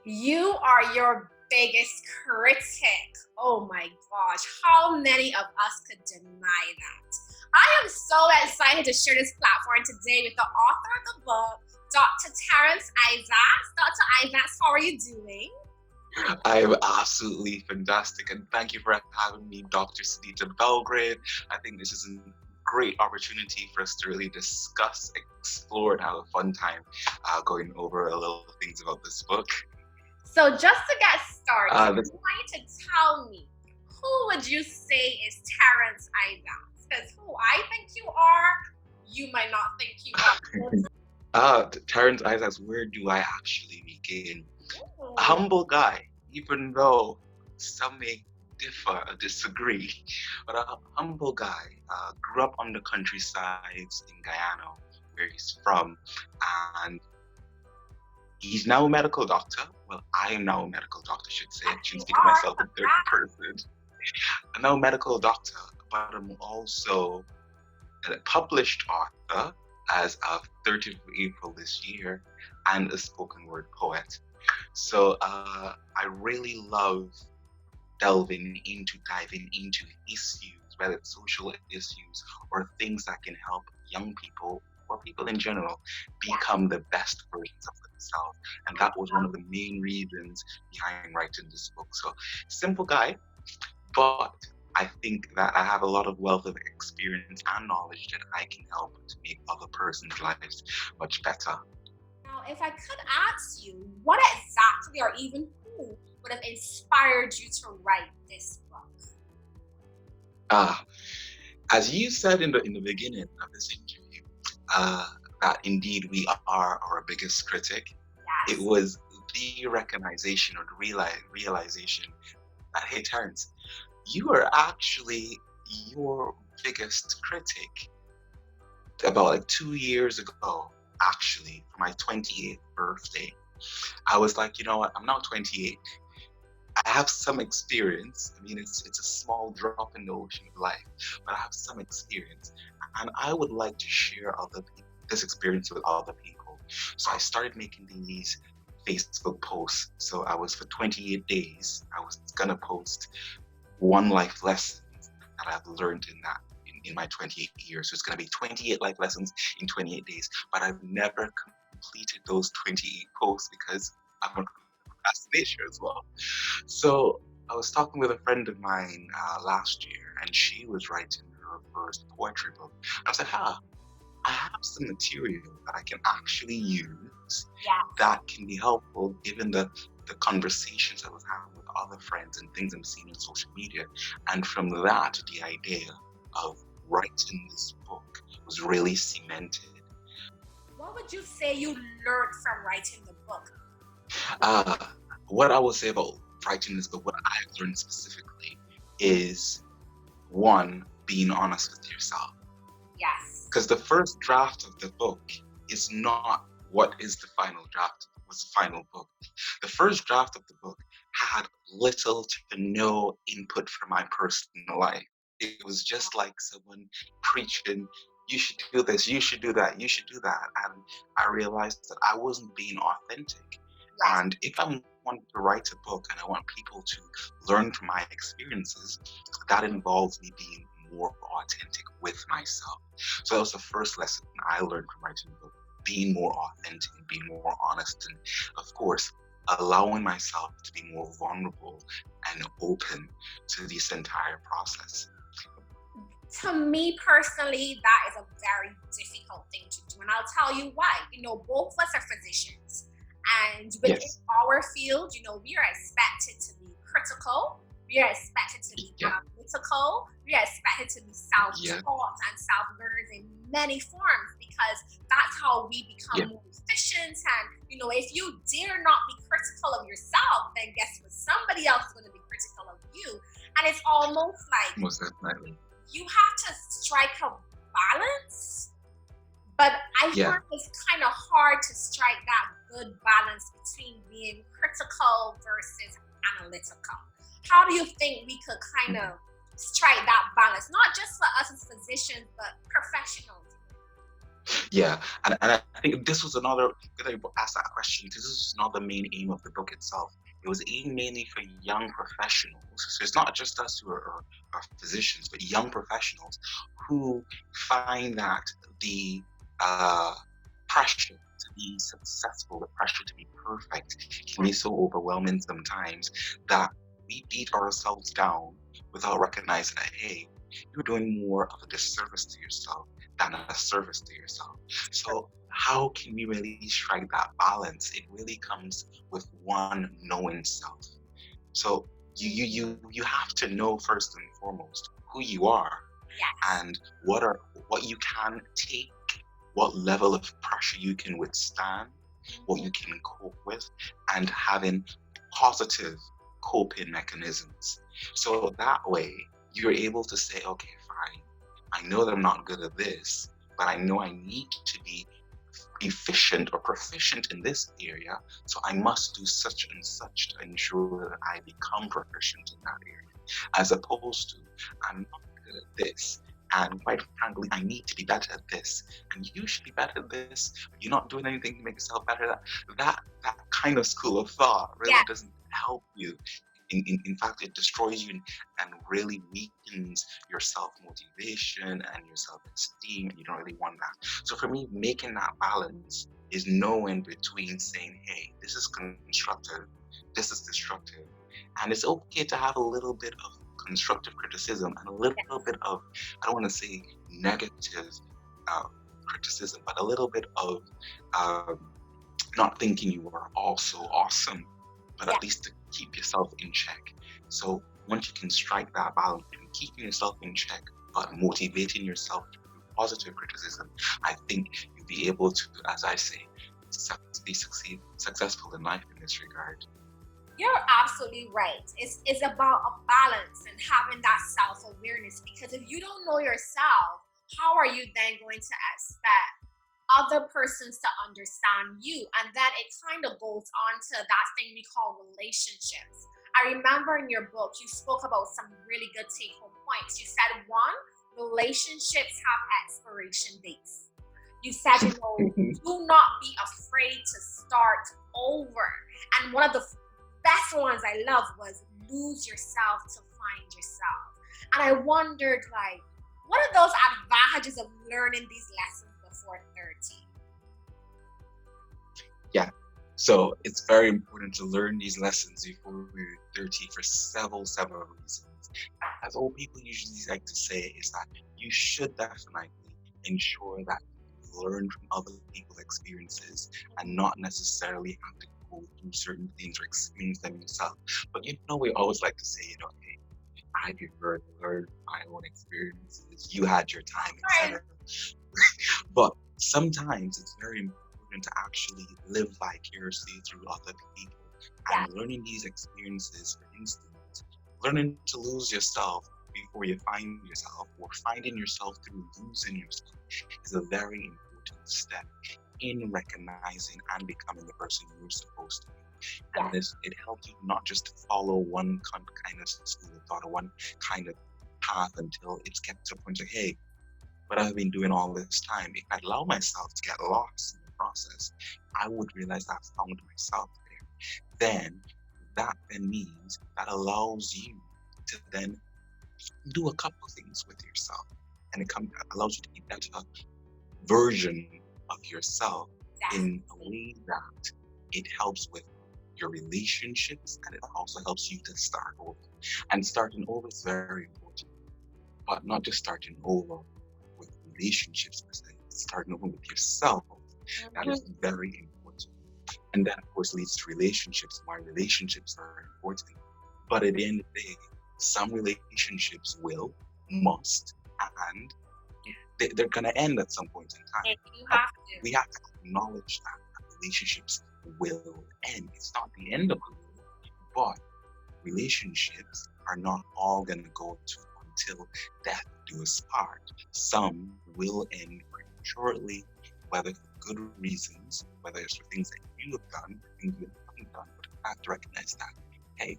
You are your biggest critic. Oh my gosh, how many of us could deny that? I am so excited to share this platform today with the author of the book, Dr. Terrence Isaacs. Dr. Isaacs, how are you doing? I'm absolutely fantastic, and thank you for having me, Dr. Sadita Belgrade. I think this is a great opportunity for us to really discuss, explore, and have a fun time going over a little things about this book. So just to get started, I This, want you to tell me, who would you say is Terrence Isaacs? Because who I think you are, you might not think you Terrence Isaacs, where do I actually begin? A are. humble guy, even though some may differ or disagree, but a humble guy. Grew up on the countrysides in Guyana, where he's from, and he's now a medical doctor. Well, I am now a medical doctor, should say. I shouldn't speak of myself in third person. I'm now a medical doctor, but I'm also a published author as of 30th of April this year, and a spoken word poet. So I really love diving into issues, whether it's social issues or things that can help young people or people in general become the best versions of themselves. And that was one of the main reasons behind writing this book. So simple guy, but I think that I have a lot of wealth of experience and knowledge that I can help to make other person's lives much better. Now, if I could ask you, what exactly or even who would have inspired you to write this book? Ah, as you said in the beginning of this interview, that indeed we are our biggest critic. It Yes. was the recognition or the realization that, hey, Terrence, you are actually your biggest critic. About like 2 years ago, actually, for my 28th birthday, I was like, you know what, I'm now 28. I have some experience. I mean, it's a small drop in the ocean of life, but I have some experience, and I would like to share this experience with other people. So I started making these Facebook posts. So I was for 28 days. I was gonna post one life lesson that I've learned in my 28 years. So it's gonna be 28 life lessons in 28 days. But I've never completed those 28 posts because I'm a procrastinator as well. So I was talking with a friend of mine last year, and she was writing her first poetry book. I said, I have some material that I can actually use Yeah. that can be helpful given the conversations I was having with other friends and things I'm seeing on social media. And from that, the idea of writing this book was really cemented. What would you say you learned from writing the book? Uh, what I will say about writing this book, what I've learned specifically is one, being honest with yourself. Yes. Because the first draft of the book is not what is the final draft, was the final book. The first draft of the book had little to no input from my personal life. It was just like someone preaching, you should do this, you should do that, you should do that. And I realized that I wasn't being authentic. Yes. And if I want to write a book and I want people to learn from my experiences, that involves me being more authentic with myself. So that was the first lesson I learned from writing the book, being more authentic and being more honest. And of course, allowing myself to be more vulnerable and open to this entire process. To me personally, that is a very difficult thing to do. And I'll tell you why. Both of us are physicians. And within Yes. our field, we are expected to be critical. We are expected to be Yeah. analytical. We are expected to be self-taught and self-learners in many forms because that's how we Yeah. become more efficient. And, if you dare not be critical of yourself, then guess what? Somebody else is going to be critical of you. And it's almost like Most definitely. you have to strike a balance, but I Yeah. find it's kind of hard to strike that good balance between being critical versus analytical. How do you think we could kind of strike that balance, not just for us as physicians, but professionals? Yeah, and I think this was another good that you asked that question because this was not the main aim of the book itself. It was aimed mainly for young professionals. So it's not just us who are physicians, but young professionals who find that the uh, pressure to be successful, the pressure to be perfect, can be so overwhelming sometimes that we beat ourselves down without recognizing that, hey, you're doing more of a disservice to yourself than a service to yourself. So how can we really strike that balance? It really comes with one knowing self. So you have to know first and foremost who you are Yes. and what you can take, what level of pressure you can withstand, what you Mhm. can cope with, and having positive coping mechanisms. So that way you're able to say, okay, fine, I know that I'm not good at this, but I know I need to be efficient or proficient in this area, so I must do such and such to ensure that I become proficient in that area, as opposed to I'm not good at this. And quite frankly, I need to be better at this. And you should be better at this, but you're not doing anything to make yourself better at that kind of school of thought really Yeah. doesn't help you. In fact, it destroys you and really weakens your self motivation and your self esteem, and you don't really want that. So for me, making that balance is knowing between saying, hey, this is constructive, this is destructive. And it's okay to have a little bit of constructive criticism and a little bit of, I don't want to say negative uh, criticism, but a little bit of not thinking you are also awesome, but Yeah. at least to keep yourself in check. So once you can strike that balance between keeping yourself in check but motivating yourself through positive criticism, I think you'll be able to, as I say, successful in life in this regard. You're absolutely right. It's about a balance and having that self-awareness, because if you don't know yourself, how are you then going to expect other persons to understand you? And then it kind of goes on to that thing we call relationships. I remember in your book you spoke about some really good take-home points. You said, one, relationships have expiration dates. You said, do not be afraid to start over. And one of the best ones I love was lose yourself to find yourself. And I wondered, like, what are those advantages of learning these lessons before 30? Yeah. So it's very important to learn these lessons before we're 30 for several reasons. As old people usually like to say, is that you should definitely ensure that you learn from other people's experiences and not necessarily have to go through certain things or experience them yourself. But we always like to say, hey, I prefer to learn my own experiences. You had your time, Right. etc. But sometimes it's very important to actually live vicariously through other people. Yeah. And learning these experiences, for instance, learning to lose yourself before you find yourself, or finding yourself through losing yourself, is a very important step in recognizing and becoming the person you're supposed to be. Yeah. And it helps you not just to follow one kind of school of thought or one kind of path until it's get to a point of, hey, what I've been doing all this time, if I allow myself to get lost in the process, I would realize that I found myself there. Then means that allows you to then do a couple of things with yourself. And allows you to be a better version of yourself in a Definitely. way that it helps with your relationships, and it also helps you to start over. And starting over is very important, but not just starting over with relationships per se, starting over with yourself. That is Mhm. very important. And that, of course, leads to relationships. Why relationships are important. But at the end of the day, some relationships will, must, and they're going to end at some point in time. And you But have to. we have to acknowledge that relationships will end. It's not the end of the world, but relationships are not all going to go to until death do us part. Some will end prematurely, whether for good reasons, whether it's for things that you have done, things you haven't done, but you have to recognize that, hey,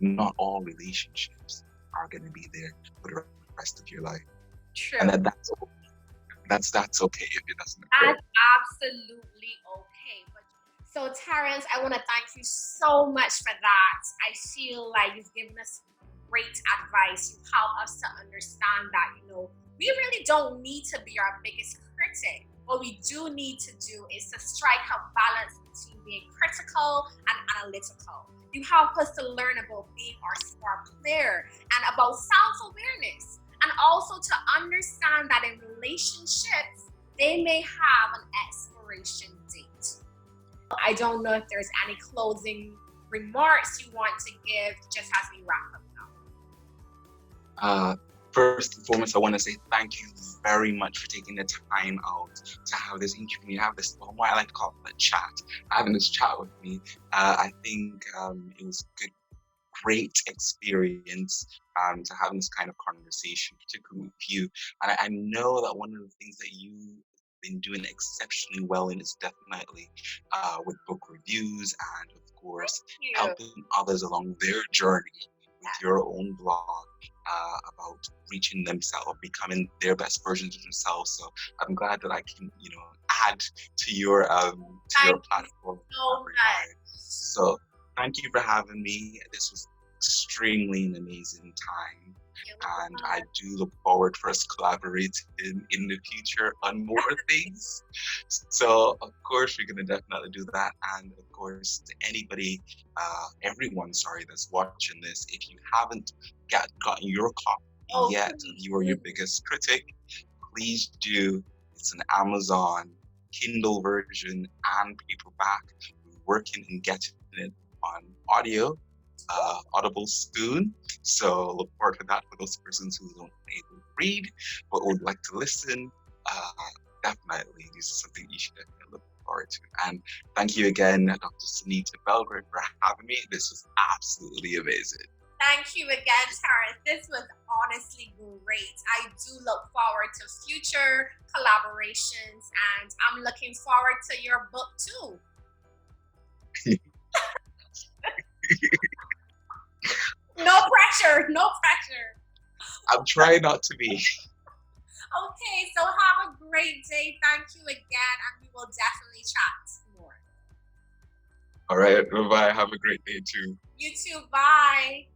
not all relationships are going to be there for the rest of your life. And True. that's okay if it doesn't occur. That's absolutely okay. But so Terrence, I want to thank you so much for that. I feel like you've given us great advice. You've helped us to understand that, we really don't need to be our biggest critic. What we do need to do is to strike a balance between being critical and analytical. You help us to learn about being our smart player and about self-awareness, and also to understand that in relationships, they may have an expiration date. I don't know if there's any closing remarks you want to give just as we wrap up now. First and foremost, I want to say thank you very much for taking the time out to have this interview, have this, what I like to call it, a chat, having this chat with me. I think it was a great experience to have this kind of conversation, particularly with you. And I know that one of the things that you've been doing exceptionally well in is definitely with book reviews and, of course, helping others along their journey with your own blog about reaching themselves, becoming their best versions of themselves. So I'm glad that I can, add to your platform. So thank you for having me. This was extremely an amazing time. And I do look forward for us collaborating in the future on more things. So, of course, we're going to definitely do that. And, of course, to anybody, everyone, that's watching this, if you haven't gotten your copy yet, You Are Your Biggest Critic, please do. It's an Amazon Kindle version and paperback. We're working and getting it on Audible soon. So look forward to that for those persons who don't able to read but would like to listen. Definitely, this is something you should definitely look forward to. And thank you again, Dr. Sunita Belgrade, for having me. This was absolutely amazing. Thank you again, Terrence. This was honestly great. I do look forward to future collaborations, and I'm looking forward to your book too. No pressure. I'm trying not to be. Okay, so have a great day. Thank you again, and we will definitely chat more. All right, bye-bye. Have a great day too. You too, bye.